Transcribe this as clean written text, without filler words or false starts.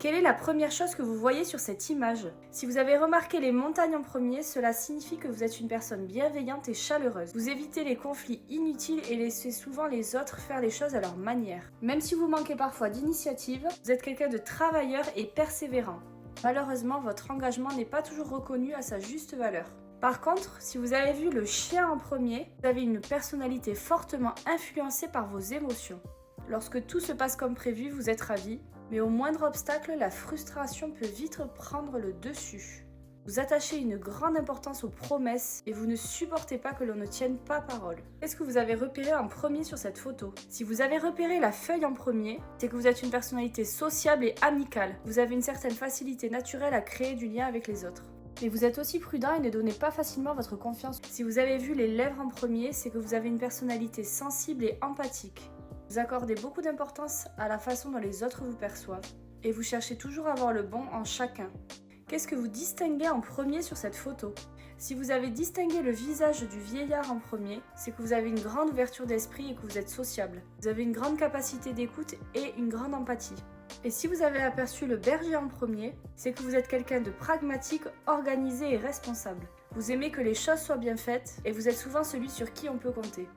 Quelle est la première chose que vous voyez sur cette image? Si vous avez remarqué les montagnes en premier, cela signifie que vous êtes une personne bienveillante et chaleureuse. Vous évitez les conflits inutiles et laissez souvent les autres faire les choses à leur manière. Même si vous manquez parfois d'initiative, vous êtes quelqu'un de travailleur et persévérant. Malheureusement, votre engagement n'est pas toujours reconnu à sa juste valeur. Par contre, si vous avez vu le chien en premier, vous avez une personnalité fortement influencée par vos émotions. Lorsque tout se passe comme prévu, vous êtes ravi, mais au moindre obstacle, la frustration peut vite prendre le dessus. Vous attachez une grande importance aux promesses et vous ne supportez pas que l'on ne tienne pas parole. Qu'est-ce que vous avez repéré en premier sur cette photo? Si vous avez repéré la feuille en premier, c'est que vous êtes une personnalité sociable et amicale. Vous avez une certaine facilité naturelle à créer du lien avec les autres. Mais vous êtes aussi prudent et ne donnez pas facilement votre confiance. Si vous avez vu les lèvres en premier, c'est que vous avez une personnalité sensible et empathique. Vous accordez beaucoup d'importance à la façon dont les autres vous perçoivent et vous cherchez toujours à voir le bon en chacun. Qu'est-ce que vous distinguez en premier sur cette photo? Si vous avez distingué le visage du vieillard en premier, c'est que vous avez une grande ouverture d'esprit et que vous êtes sociable. Vous avez une grande capacité d'écoute et une grande empathie. Et si vous avez aperçu le berger en premier, c'est que vous êtes quelqu'un de pragmatique, organisé et responsable. Vous aimez que les choses soient bien faites et vous êtes souvent celui sur qui on peut compter.